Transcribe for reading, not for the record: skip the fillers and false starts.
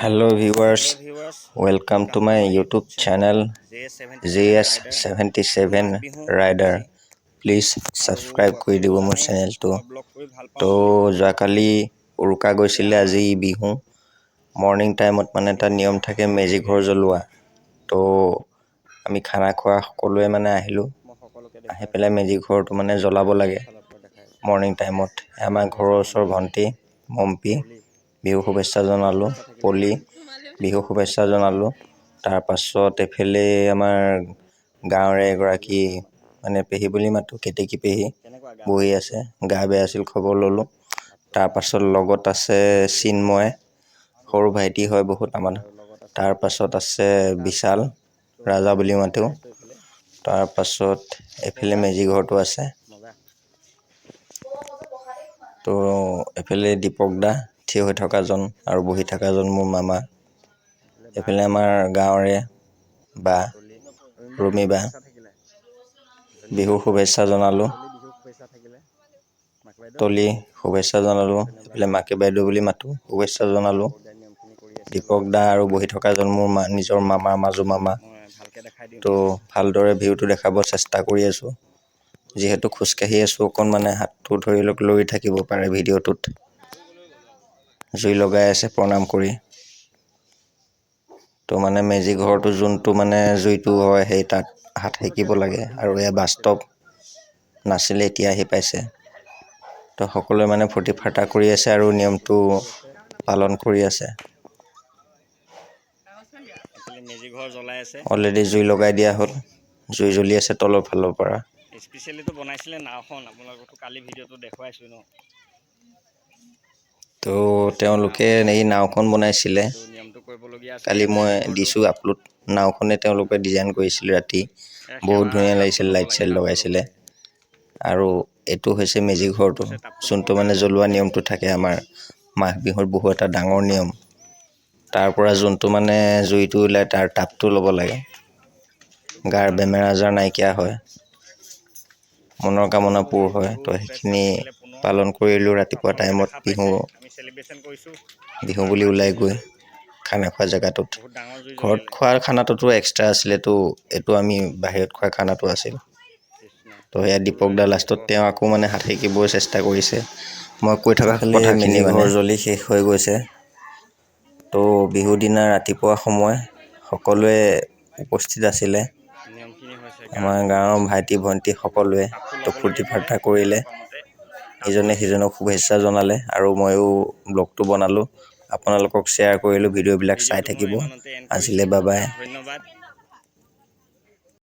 Hello viewers, welcome to my YouTube channel JS77 Rider. Please subscribe কৰি দিব মোৰ চেনেলটো। তো যোৱাকালি উৰুকা গৈছিলে, আজি বিহু মৰ্নিং টাইমত মানে এটা নিয়ম থাকে মেজি ঘৰ জ্বলোৱা। তো আমি খানা খোৱা সকলোৱে মানে আহিলোঁ, আহি পেলাই মেজি ঘৰটো মানে জ্বলাব লাগে মৰ্নিং টাইমত। আমাৰ ঘৰৰ ওচৰৰ ভণ্টি মম্পি বিহু শুভেচ্ছা জনালোঁ, পলি বিহু শুভেচ্ছা জনালোঁ। তাৰপাছত এফালে আমাৰ গাঁৱৰে এগৰাকী মানে পেহী বুলি মাতোঁ, কেতেকী পেহী বহি আছে, গা বেয়া আছিল, খবৰ ল'লোঁ। তাৰপাছত লগত আছে চিন্ময়, সৰু ভাইটি হয় বহুত আমাৰ। তাৰপাছত আছে বিশাল, ৰাজা বুলি মাতোঁ। তাৰপাছত এফালে মেজি ঘৰটো আছে। তো এফালে দীপক দা থিয় হৈ থকাজন আৰু বহি থকাজন মোৰ মামা। এইফালে আমাৰ গাঁৱৰে বা ৰুমি বা বিহু শুভেচ্ছা জনালোঁ, তলি শুভেচ্ছা জনালোঁ। এইফালে মাকে বাইদেউ বুলি মাতোঁ, শুভেচ্ছা জনালোঁ। দীপক দা আৰু বহি থকাজন মোৰ নিজৰ মামা, মাজু মামা। তো ভালদৰে ভিউটো দেখাব চেষ্টা কৰি আছোঁ। যিহেতু খোজকাঢ়ি আছোঁ, অকণ মানে হাতটো ধৰি লৰি থাকিব পাৰে ভিডিঅ'টোত। জুই লগাই আছে প্ৰণাম কৰি। তো মানে মেজি ঘৰটো যোনটো মানে জুইটো হয়, সেই তাত হাত সেকিব লাগে আৰু এয়া বাস্তৱ নাছিলে, এতিয়া আহি পাইছে। তো সকলোৱে মানে ফূৰ্তি ফাৰ্তা কৰি আছে আৰু নিয়মটো পালন কৰি আছে। অলৰেডি জুই লগাই দিয়া হ'ল, জুই জ্বলি আছে তলৰ ফালৰ পৰা। স্পেচিয়েলিটো বনাইছিলে নাওখন, আপোনালোকতো কালি ভিডিঅ'টো দেখুৱাইছোঁ ন। তো তেওঁলোকে এই নাওখন বনাইছিলে, কালি মই দিছোঁ আপলোড। নাওখনে তেওঁলোকে ডিজাইন কৰিছিলে ৰাতি, বহুত ধুনীয়া লাগিছিল, লাইট চাইট লগাইছিলে। আৰু এইটো হৈছে মেজি ঘৰটো, যোনটো মানে জ্বলোৱা নিয়মটো থাকে আমাৰ মাঘ বিহুৰ বহু এটা ডাঙৰ নিয়ম। তাৰ পৰা যোনটো মানে জুইটো ওলাই তাৰ তাপটো ল'ব লাগে, গাৰ বেমাৰ আজাৰ নাইকিয়া হয়, মনৰ কামনা পূৰ হয়। তো সেইখিনি পালন কৰিলোঁ ৰাতিপুৱা টাইমত বিহু বুলি ওলাই গৈ খানা খোৱা জেগাটোত। ঘৰত খোৱাৰ খানাটোতো এক্সট্ৰা আছিলে, তো এইটো আমি বাহিৰত খোৱা খানাটো আছিল। তো সেয়া দীপক দা লাষ্টত তেওঁ আকৌ মানে হাত সেকিবৰ চেষ্টা কৰিছে। মই কৈ থকা কথাখিনি ঘৰ জ্বলি শেষ হৈ গৈছে। তো বিহুৰ দিনা ৰাতিপুৱা সময় সকলোৱে উপস্থিত আছিলে, আমাৰ গাঁৱৰ ভাইটি ভণ্টি সকলোৱে। তো ফূৰ্তি ফাৰ্তা কৰিলে, ইজনে সিজনক শুভেচ্ছা জনালে আৰু ময়ো ব্লগটো বনালোঁ, আপোনালোকক শ্বেয়াৰ কৰিলোঁ। ভিডিঅ'বিলাক চাই থাকিব। আজিলৈ বাই বাই।